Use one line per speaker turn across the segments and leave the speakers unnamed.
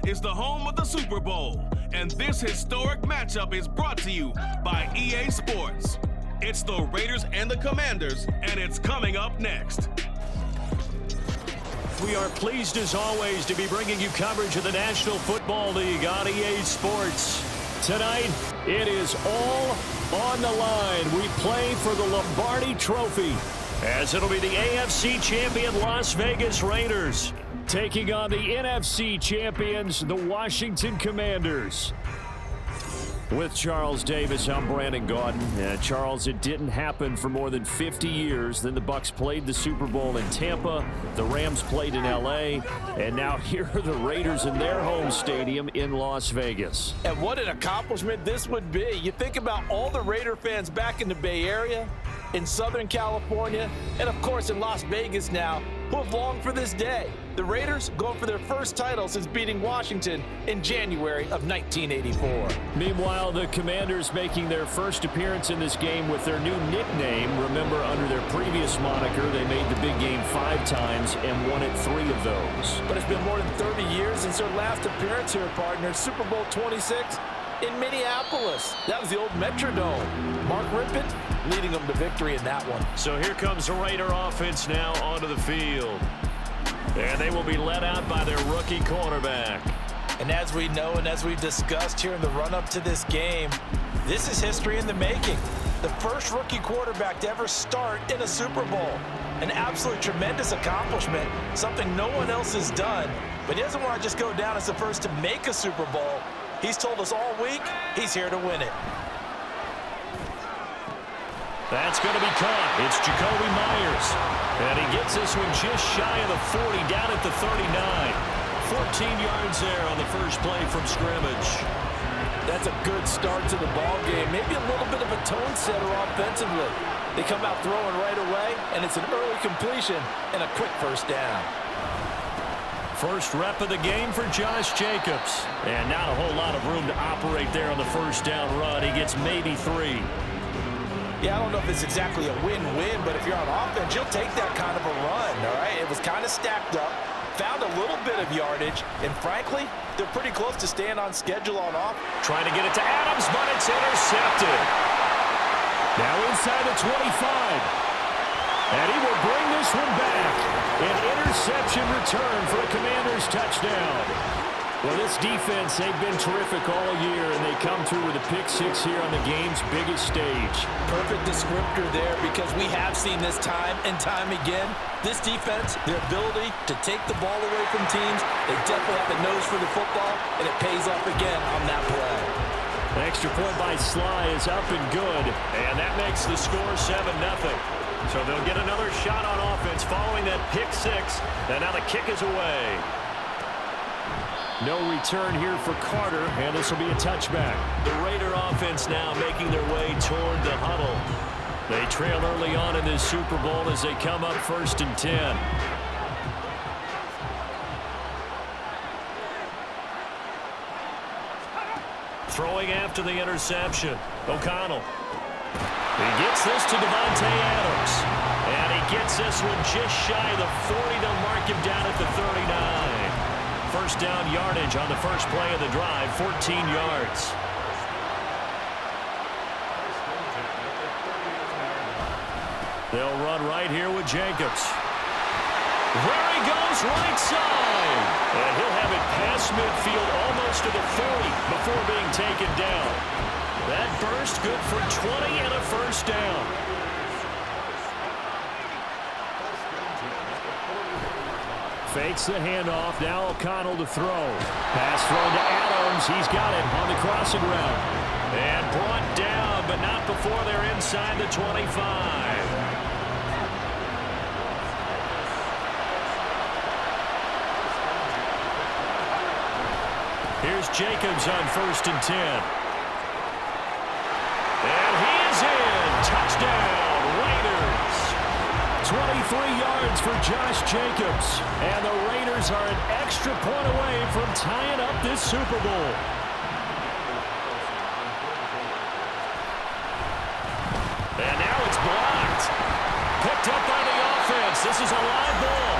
is the home of the Super Bowl, and this historic matchup is brought to you by EA Sports. It's the Raiders and the Commanders, and it's coming up next.
We are pleased as always to be bringing you coverage of the National Football League on EA Sports. Tonight, it is all on the line. We play for the Lombardi Trophy, as it'll be the AFC champion Las Vegas Raiders taking on the NFC champions, the Washington Commanders. With Charles Davis, I'm Brandon Gaudin. Charles, it didn't happen for more than 50 years. Then the Bucs played the Super Bowl in Tampa. The Rams played in L.A. And now here are the Raiders in their home stadium in Las Vegas.
And what an accomplishment this would be. You think about all the Raider fans back in the Bay Area, in Southern California, and of course in Las Vegas now, who have longed for this day. The Raiders going for their first title since beating Washington in January of 1984.
Meanwhile, the Commanders making their first appearance in this game with their new nickname. Remember, under their previous moniker, they made the big game 5 times and won it 3 of those.
But it's been more than 30 years since their last appearance here, partner. Super Bowl 26 in Minneapolis. That was the old Metrodome. Mark Rippon leading them to victory in that one.
So here comes the Raider offense now onto the field. And they will be led out by their rookie quarterback.
And as we know and as we've discussed here in the run-up to this game, this is history in the making. The first rookie quarterback to ever start in a Super Bowl. An absolutely tremendous accomplishment, something no one else has done. But he doesn't want to just go down as the first to make a Super Bowl. He's told us all week he's here to win it.
That's going to be caught. It's Jacoby Myers. And he gets this one just shy of the 40, down at the 39. 14 yards there on the first play from scrimmage.
That's a good start to the ball game. Maybe a little bit of a tone setter offensively. They come out throwing right away, and it's an early completion and a quick first down.
First rep of the game for Josh Jacobs. And not a whole lot of room to operate there on the first down run. He gets maybe 3.
Yeah, I don't know if it's exactly a win-win, but if you're on offense, you'll take that kind of a run, all right? It was kind of stacked up, found a little bit of yardage, and frankly, they're pretty close to staying on schedule on off.
Trying to get it to Adams, but it's intercepted. Now inside the 25. And he will bring this one back. An interception return for a Commanders touchdown. Well, this defense, they've been terrific all year, and they come through with a pick-6 here on the game's biggest stage.
Perfect descriptor there, because we have seen this time and time again. This defense, their ability to take the ball away from teams, they definitely have the nose for the football, and it pays off again on that play.
The extra point by Sly is up and good, and that makes the score 7-0. So they'll get another shot on offense following that pick-6, and now the kick is away. No return here for Carter, and this will be a touchback. The Raider offense now making their way toward the huddle. They trail early on in this Super Bowl as they come up 1st and 10. Throwing after the interception, O'Connell. He gets this to Devontae Adams. And he gets this one just shy of the 40. They'll mark him down at the 39. First down yardage on the first play of the drive, 14 yards. They'll run right here with Jacobs. There he goes, right side. And he'll have it past midfield almost to the 40 before being taken down. That burst good for 20 and a first down. Fakes the handoff. Now O'Connell to throw. Pass thrown to Adams. He's got it on the crossing route. And brought down, but not before they're inside the 25. Here's Jacobs on 1st and 10. And he is in. Touchdown, Raiders. 23 yards for Josh Jacobs. And the Raiders are an extra point away from tying up this Super Bowl. And now it's blocked. Picked up by the offense. This is a live ball.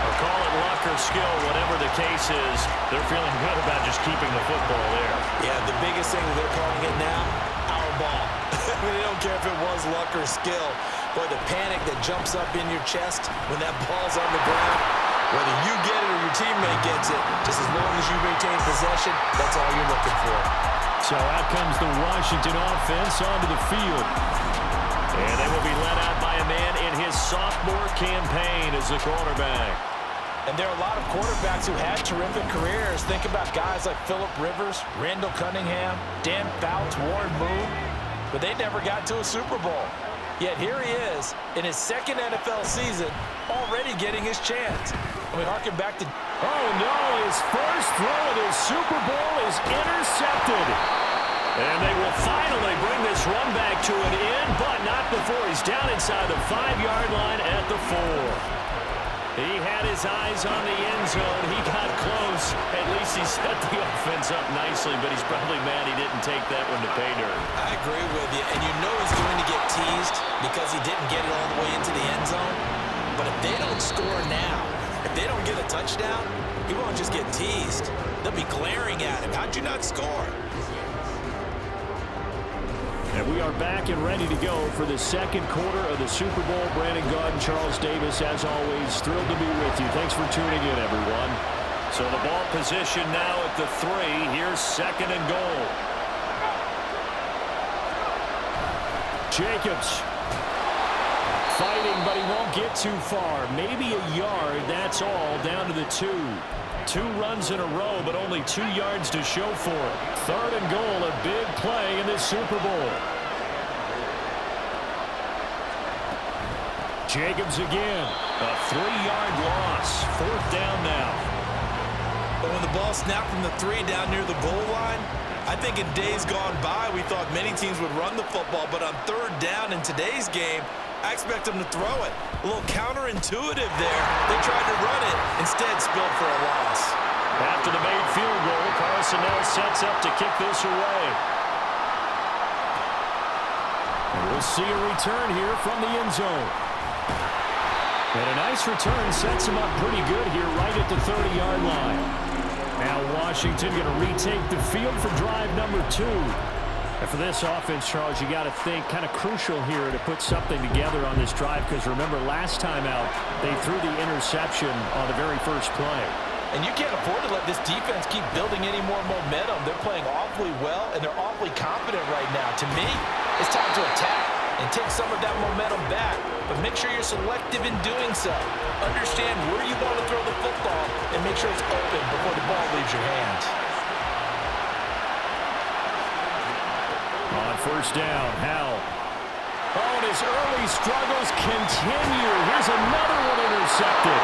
I'll call it Luck or skill, whatever the case is. They're feeling good about just keeping the football there.
Yeah, the biggest thing that they're calling it now, our ball. I mean, they don't care if it was luck or skill. Boy, the panic that jumps up in your chest when that ball's on the ground, whether you get it or your teammate gets it, just as long as you maintain possession, that's all you're looking for.
So out comes the Washington offense onto the field. And they will be led out by a man in his sophomore campaign as the quarterback.
And there are a lot of quarterbacks who had terrific careers. Think about guys like Phillip Rivers, Randall Cunningham, Dan Fouts, Warren Moon. But they never got to a Super Bowl. Yet here he is in his second NFL season already getting his chance. I mean, harken back to...
Oh, no, his first throw of the Super Bowl is intercepted. And they will finally bring this run back to an end, but not before he's down inside the 5-yard line at the 4. He had his eyes on the end zone. He got close. At least he set the offense up nicely, but he's probably mad he didn't take that one to pay dirt.
I agree with you, and you know he's going to get teased because he didn't get it all the way into the end zone. But if they don't score now, if they don't get a touchdown, he won't just get teased. They'll be glaring at him. How'd you not score?
And we are back and ready to go for the second quarter of the Super Bowl. Brandon Gaud and Charles Davis, as always, thrilled to be with you. Thanks for tuning in, everyone. So the ball position now at the 3. Here's second and goal. Jacobs fighting, but he won't get too far. Maybe a yard, that's all, down to the 2. 2 runs in a row, but only 2 yards to show for it. Third and goal, a big play in this Super Bowl. Jacobs again. A 3-yard loss. Fourth down now.
But when the ball snapped from the 3 down near the goal line, I think in days gone by, we thought many teams would run the football, but on third down in today's game, I expect them to throw it. A little counterintuitive there. They tried to run it, instead spilled for a loss.
After the made field goal, Carson now sets up to kick this away. And we'll see a return here from the end zone. And a nice return sets him up pretty good here right at the 30-yard line. Now Washington going to retake the field for drive number 2. And for this offense, Charles, you got to think kind of crucial here to put something together on this drive, because remember last time out they threw the interception on the very first play.
And you can't afford to let this defense keep building any more momentum. They're playing awfully well, and they're awfully confident right now. To me, it's time to attack and take some of that momentum back, but make sure you're selective in doing so. Understand where you want to throw the football and make sure it's open before the ball leaves your hands.
On first down, Howell. Oh, and his early struggles continue. Here's another one intercepted.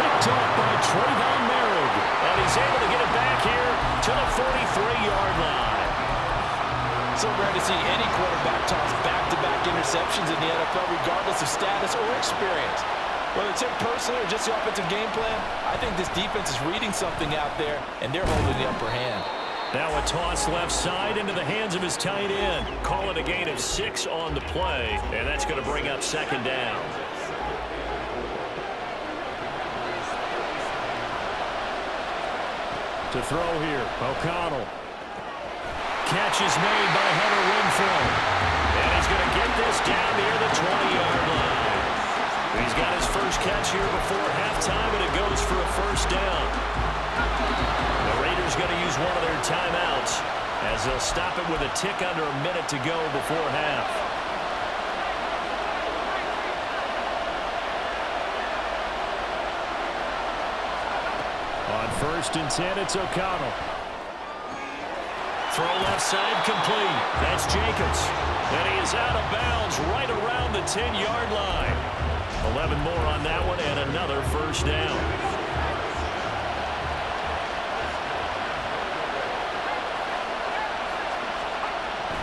Picked up by Trayvon Merrick. And he's able to get it back here to the 43-yard line.
So rare to see any quarterback toss back-to-back interceptions in the NFL, regardless of status or experience. Whether it's him personally or just the offensive game plan, I think this defense is reading something out there, and they're holding the upper hand.
Now a toss left side into the hands of his tight end. Call it a gain of 6 on the play, and that's going to bring up second down. To throw here, O'Connell. Catch is made by Hunter Renfrow. And he's going to get this down near the 20-yard line. He's got his first catch here before halftime, and it goes for a first down. The Raiders going to use one of their timeouts as they'll stop it with a tick under a minute to go before half. On first and 10, it's O'Connell. Throw left side complete. That's Jacobs. And he is out of bounds right around the 10-yard line. 11 more on that one and another first down.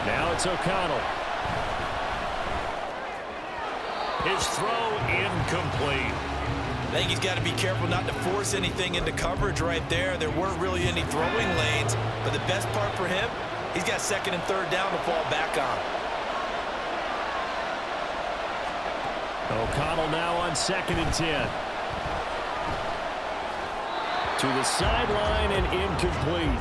Now it's O'Connell. His throw incomplete.
I think he's got to be careful not to force anything into coverage right there. There weren't really any throwing lanes, but the best part for him, he's got second and third down to fall back on.
O'Connell now on second and 10. To the sideline and incomplete.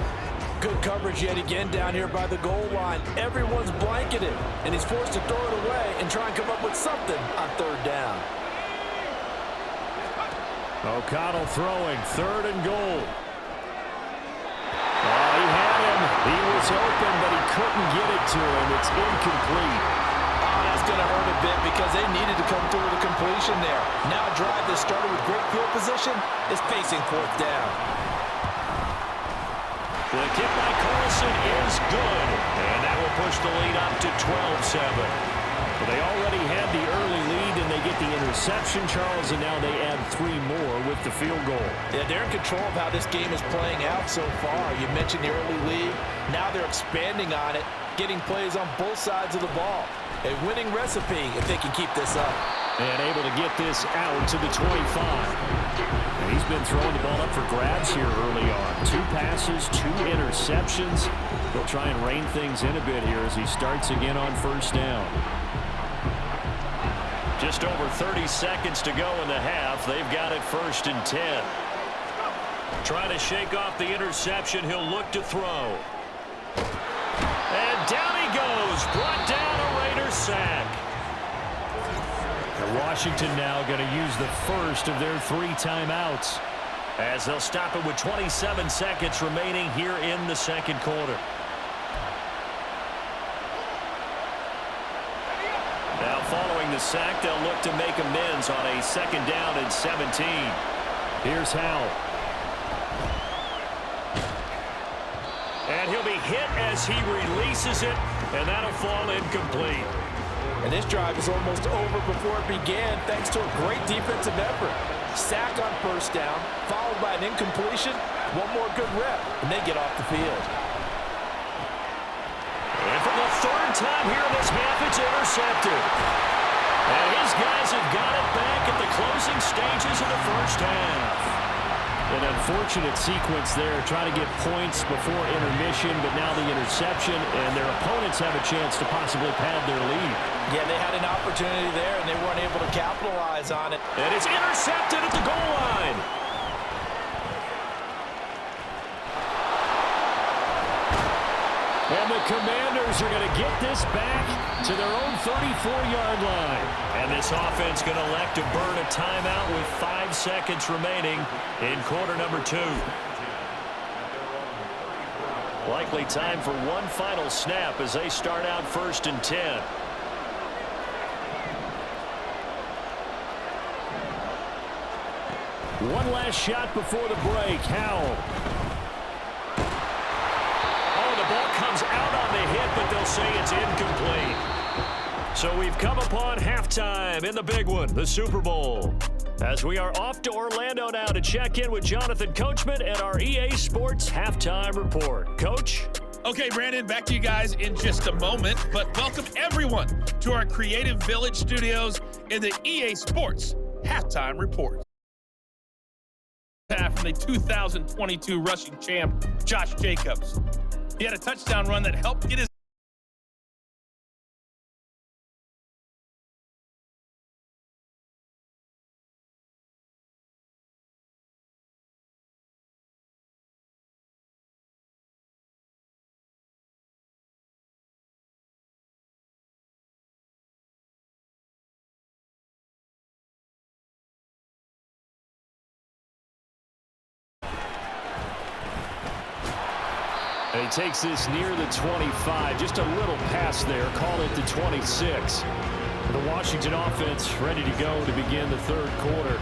Good coverage yet again down here by the goal line. Everyone's blanketed, and he's forced to throw it away and try and come up with something on third down.
O'Connell throwing, 3rd and goal. Oh, he had him. He was open, but he couldn't get it to him. It's incomplete.
Oh, that's going to hurt a bit because they needed to come through with a completion there. Now a drive that started with great field position is facing 4th down.
The kick by Carlson is good, and that will push the lead up to 12-7. But they already had the early lead, and they get the interception, Charles, and now they add 3 more with the field goal.
Yeah, they're in control of how this game is playing out so far. You mentioned the early lead. Now they're expanding on it, getting plays on both sides of the ball. A winning recipe if they can keep this up.
And able to get this out to the 25. And he's been throwing the ball up for grabs here early on. 2 passes, 2 interceptions. He'll try and rein things in a bit here as he starts again on 1st down. Just over 30 seconds to go in the half. They've got it 1st and 10. Trying to shake off the interception. He'll look to throw. And down he goes. Brought down, a Raider sack. And Washington now going to use the first of their 3 timeouts as they'll stop it with 27 seconds remaining here in the 2nd quarter. Now following the sack, they'll look to make amends on a 2nd down and 17. Here's Howell. And he'll be hit as he releases it, and that'll fall incomplete.
And this drive is almost over before it began thanks to a great defensive effort. Sack on 1st down, followed by an incompletion. One more good rep, and they get off the field.
And for the 3rd time here in this half, it's intercepted. And his guys have got it back at the closing stages of the 1st half. An unfortunate sequence there, trying to get points before intermission, but now the interception, and their opponents have a chance to possibly pad their lead.
Yeah, they had an opportunity there, and they weren't able to capitalize on it.
And it's intercepted at the goal line. And the Commanders are going to get this back to their own 34-yard line. And this offense going to elect to burn a timeout with 5 seconds remaining in quarter number 2. Likely time for one final snap as they start out 1st and 10. One last shot before the break. Howell. Ball comes out on the hit, but they'll say it's incomplete. So we've come upon halftime in the big one, the Super Bowl. As we are off to Orlando now to check in with Jonathan Coachman and our EA Sports Halftime Report. Coach?
Okay, Brandon, back to you guys in just a moment, but welcome everyone to our Creative Village studios in the EA Sports Halftime Report. From the 2022 rushing champ, Josh Jacobs. He had a touchdown run that helped get his
And he takes this near the 25. Just a little pass there. Call it the 26. The Washington offense ready to go to begin the 3rd quarter.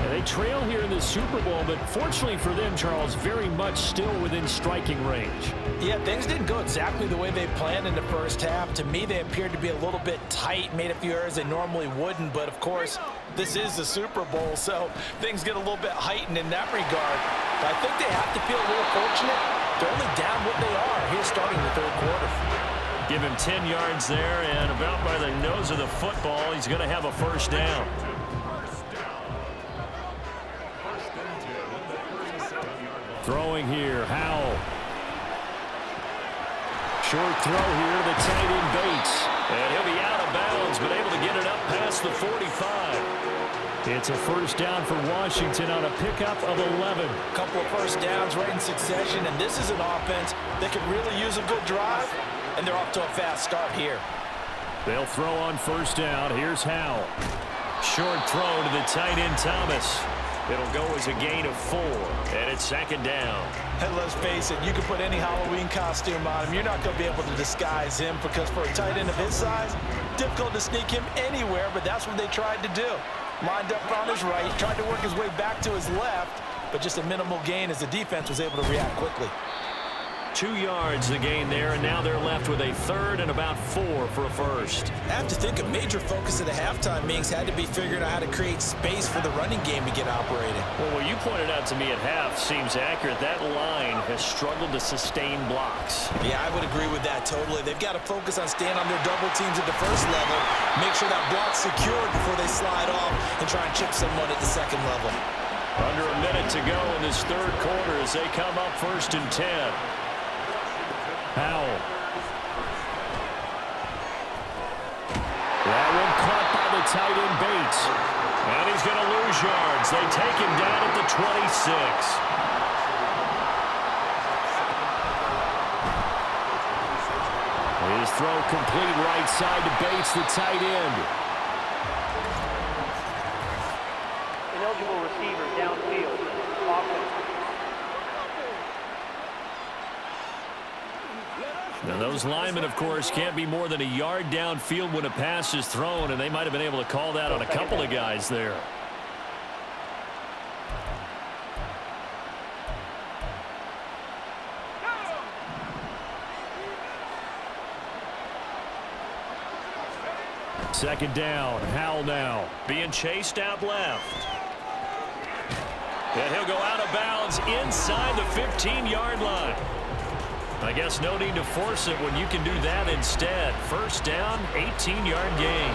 And they trail here in the Super Bowl, but fortunately for them, Charles, very much still within striking range.
Yeah, things didn't go exactly the way they planned in the 1st half. To me, they appeared to be a little bit tight, made a few errors they normally wouldn't. But, of course, this is the Super Bowl, so things get a little bit heightened in that regard. But I think they have to feel a little fortunate. They're only down what they are here starting the 3rd quarter.
Give him 10 yards there, and about by the nose of the football, he's going to have a 1st down. Throwing here, Howell. Short throw here, the tight end Bates. And he'll be out of bounds has been able to get it up past the 45. It's a first down for Washington on a pickup of 11.
A couple of first downs right in succession, and this is an offense that could really use a good drive, and they're off to a fast start here.
They'll throw on first down. Here's Howell. Short throw to the tight end Thomas. It'll go as a gain of 4, and it's second down.
And let's face it, you can put any Halloween costume on him. You're not going to be able to disguise him because for a tight end of his size, difficult to sneak him anywhere, but that's what they tried to do. Lined up on his right, tried to work his way back to his left, but just a minimal gain as the defense was able to react quickly.
2 yards the gain there, and now they're left with a third and about 4 for a first.
I have to think a major focus at the halftime meetings had to be figuring out how to create space for the running game to get operating.
Well, what you pointed out to me at half seems accurate. That line has struggled to sustain blocks.
Yeah, I would agree with that totally. They've got to focus on staying on their double teams at the first level, make sure that block's secured before they slide off and try and chip someone at the second level.
Under a minute to go in this third quarter as they come up 1st and 10. Howell. That one caught by the tight end Bates. And he's going to lose yards. They take him down at the 26. His throw complete right side to Bates, the tight end.
Ineligible receiver downfield. Offense.
Now those linemen, of course, can't be more than a yard downfield when a pass is thrown, and they might have been able to call that on a couple of guys there. Second down, Howell now being chased out left. And he'll go out of bounds inside the 15-yard line. I guess no need to force it when you can do that instead. First down, 18-yard gain.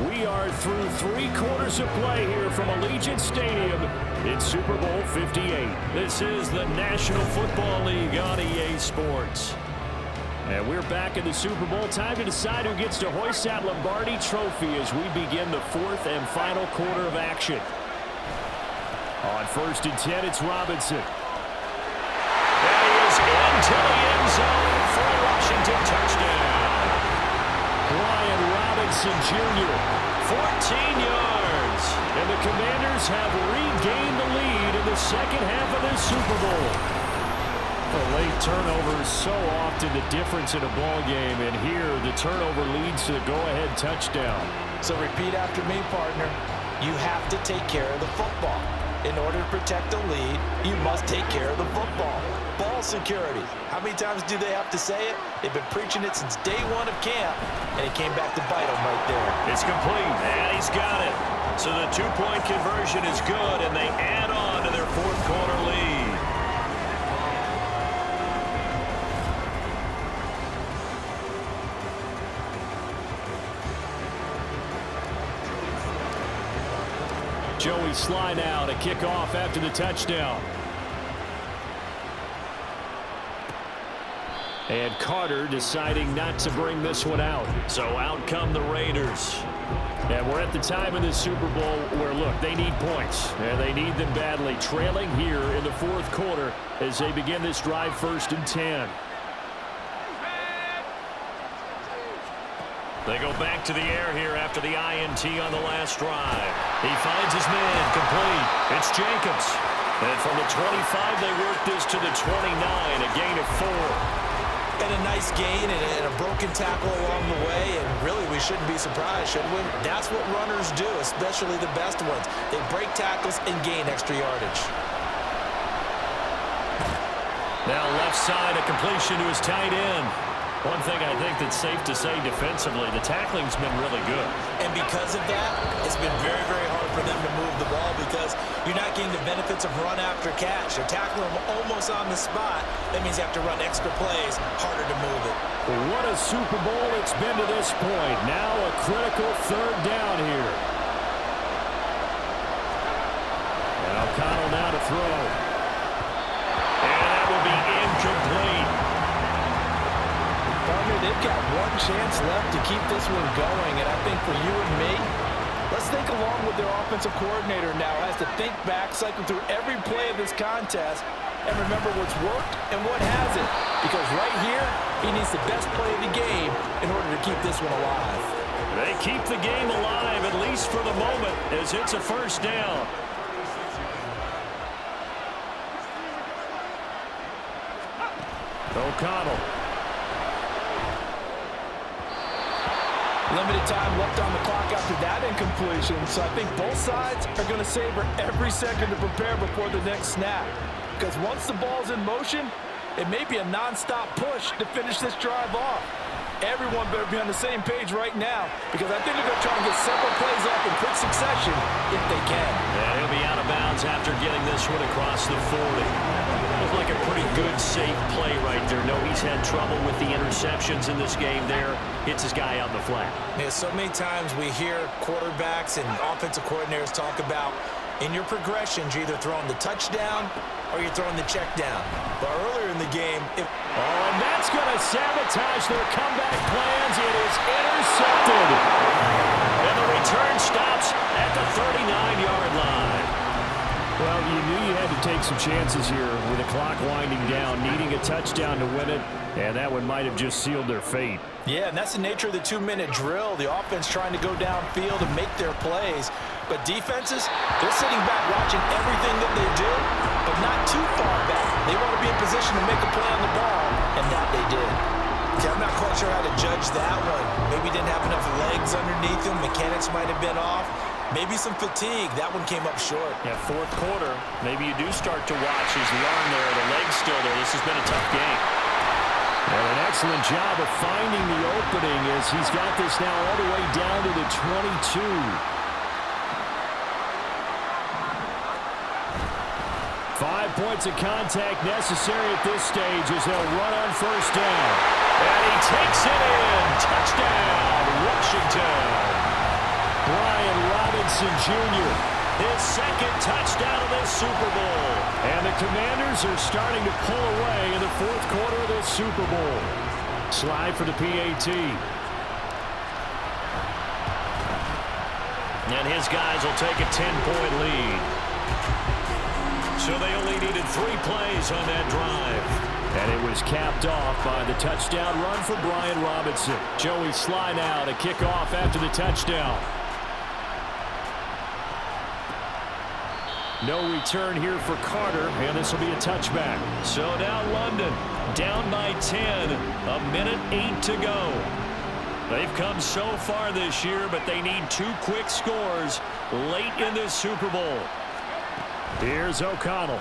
We are through 3 quarters of play here from Allegiant Stadium in Super Bowl 58. This is the National Football League on EA Sports. And we're back in the Super Bowl. Time to decide who gets to hoist that Lombardi Trophy as we begin the 4th and final quarter of action. On 1st and 10, it's Robinson. And he is into the end zone for a Washington touchdown. Brian Robinson Jr., 14 yards. And the Commanders have regained the lead in the second half of this Super Bowl. A late turnover is so often the difference in a ball game, and here the turnover leads to the go-ahead touchdown.
So repeat after me, partner. You have to take care of the football. In order to protect the lead, you must take care of the football. Ball security. How many times do they have to say it? They've been preaching it since day 1 of camp, and it came back to bite them right there.
It's complete, and he's got it. So the 2-point conversion is good, and they add on to their 4th quarter lead. Joey Sly now to kick off after the touchdown. And Carter deciding not to bring this one out. So out come the Raiders. And we're at the time in the Super Bowl where, look, they need points. And they need them badly. Trailing here in the 4th quarter as they begin this drive 1st and 10. They go back to the air here after the INT on the last drive. He finds his man, complete. It's Jacobs. And from the 25, they work this to the 29, a gain of 4.
And a nice gain and a broken tackle along the way, and really we shouldn't be surprised, should we? That's what runners do, especially the best ones. They break tackles and gain extra yardage.
Now left side, a completion to his tight end. One thing I think that's safe to say defensively, the tackling's been really good.
And because of that, it's been very, very hard for them to move the ball because you're not getting the benefits of run after catch. They're tackling them almost on the spot. That means you have to run extra plays, harder to move it.
What a Super Bowl it's been to this point. Now a critical 3rd down here. And O'Connell now to throw. And that will be incomplete.
they've got one chance left to keep this one going, and I think for you and me, let's think along with their offensive coordinator now, has to think back, cycle through every play of this contest, and remember what's worked and what hasn't. Because right here, he needs the best play of the game in order to keep this one alive.
They keep the game alive, at least for the moment, as it's a first down. O'Connell.
Limited time left on the clock after that incompletion, so I think both sides are going to savor every second to prepare before the next snap. Because once the ball's in motion, it may be a non-stop push to finish this drive off. Everyone better be on the same page right now, because I think they're going to try and get several plays off in quick succession if they can.
And he'll be out of bounds after getting this one across the 40. Looks like a pretty good, safe play right there. No, he's had trouble with the interceptions in this game there. Hits his guy out in the flat.
Yeah, so many times we hear quarterbacks and offensive coordinators talk about in your progressions, you're either throwing the touchdown or you're throwing the check down. But earlier in the game,
and that's going to sabotage their comeback plans. It is intercepted. And the return stops at the 39-yard line. Well, you knew you had to take some chances here with the clock winding down, needing a touchdown to win it, and that one might have just sealed their fate.
Yeah, and that's the nature of the 2-minute drill. The offense trying to go downfield and make their plays. But defenses, they're sitting back watching everything that they do, but not too far back. They want to be in position to make a play on the ball, and that they did. Okay, I'm not quite sure how to judge that one. Maybe didn't have enough legs underneath him. Mechanics might have been off. Maybe some fatigue. That one came up short.
Yeah, fourth quarter, maybe you do start to watch. Is the arm there, the leg's still there. This has been a tough game. And an excellent job of finding the opening as he's got this now all the way down to the 22. 5 points of contact necessary at this stage as they'll run on first down. And he takes it in. Touchdown, Washington. Brian Robinson Jr., his second touchdown of this Super Bowl. And the Commanders are starting to pull away in the fourth quarter of this Super Bowl. Slide for the PAT. And his guys will take a 10-point lead. So they only needed 3 plays on that drive. And it was capped off by the touchdown run for Brian Robinson. Joey Sly now to kick off after the touchdown. No return here for Carter, and this will be a touchback. So now London down by 10. A minute 8 to go. They've come so far this year, but they need 2 quick scores late in this Super Bowl. Here's O'Connell.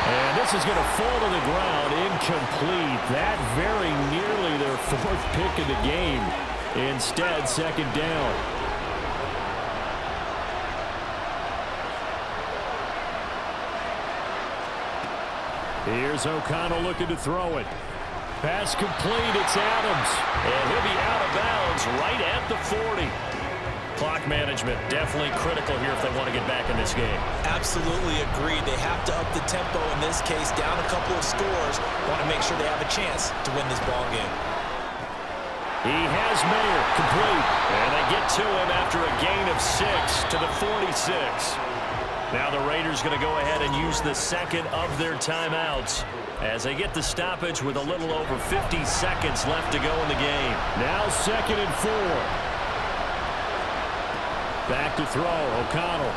And this is going to fall to the ground, incomplete. That very nearly their 4th pick of the game. Instead, second down. Here's O'Connell looking to throw it. Pass complete, it's Adams. And he'll be out of bounds right at the 40. Clock management definitely critical here if they want to get back in this game.
Absolutely agreed. They have to up the tempo in this case, down a couple of scores. Want to make sure they have a chance to win this ball game.
He has Mayer complete. And they get to him after a gain of 6 to the 46. Now the Raiders going to go ahead and use the second of their timeouts as they get the stoppage with a little over 50 seconds left to go in the game. Now 2nd and 4. Back to throw, O'Connell.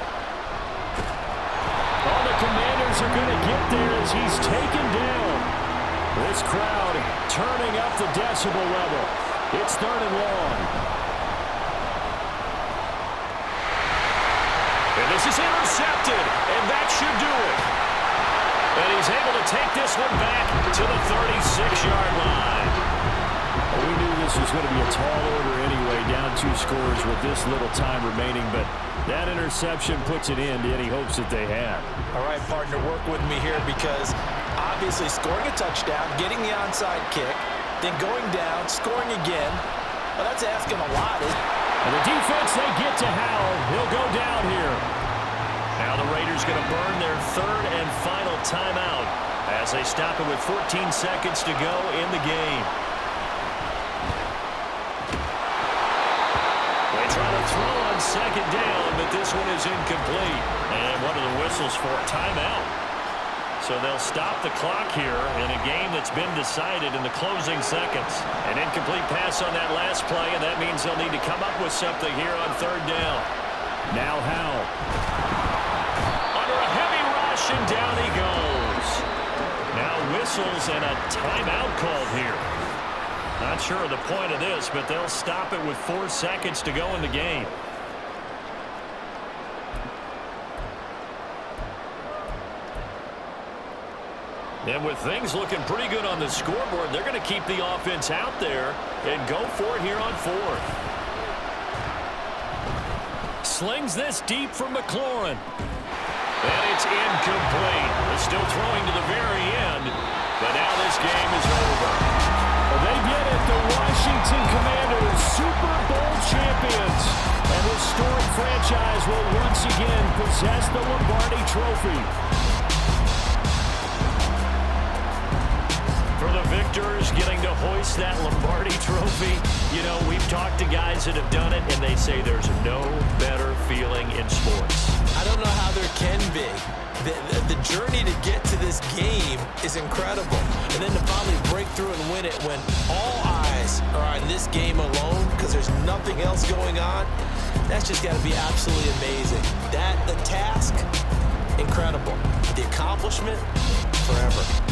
All the Commanders are going to get there as he's taken down. This crowd turning up the decibel level. It's 3rd and long. And this is intercepted, and that should do it. And he's able to take this one back to the 36-yard line. Well, we knew this was going to be a tall order anyway, down 2 scores with this little time remaining, but that interception puts it in to any hopes that they had.
All right, partner, work with me here because obviously scoring a touchdown, getting the onside kick, then going down, scoring again, well, that's asking a lot.
And the defense, they get to Howell. He'll go down here. Now the Raiders going to burn their 3rd and final timeout as they stop it with 14 seconds to go in the game. They try to throw on second down, but this one is incomplete. And what are the whistles for? Timeout. So they'll stop the clock here in a game that's been decided in the closing seconds. An incomplete pass on that last play, and that means they'll need to come up with something here on third down. Now Howell. Under a heavy rush, and down he goes. Now whistles and a timeout called here. Not sure of the point of this, but they'll stop it with 4 seconds to go in the game. And with things looking pretty good on the scoreboard, they're going to keep the offense out there and go for it here on fourth. Slings this deep from McLaurin. And it's incomplete. They're still throwing to the very end, but now this game is over. Well, they get it. The Washington Commanders, Super Bowl champions. And this storied franchise will once again possess the Lombardi Trophy. For the victors, getting to hoist that Lombardi Trophy, you know, we've talked to guys that have done it, and they say there's no better feeling in sports.
I don't know how there can be. The journey to get to this game is incredible. And then to finally break through and win it when all eyes are on this game alone because there's nothing else going on, that's just got to be absolutely amazing. The task, incredible. The accomplishment, forever.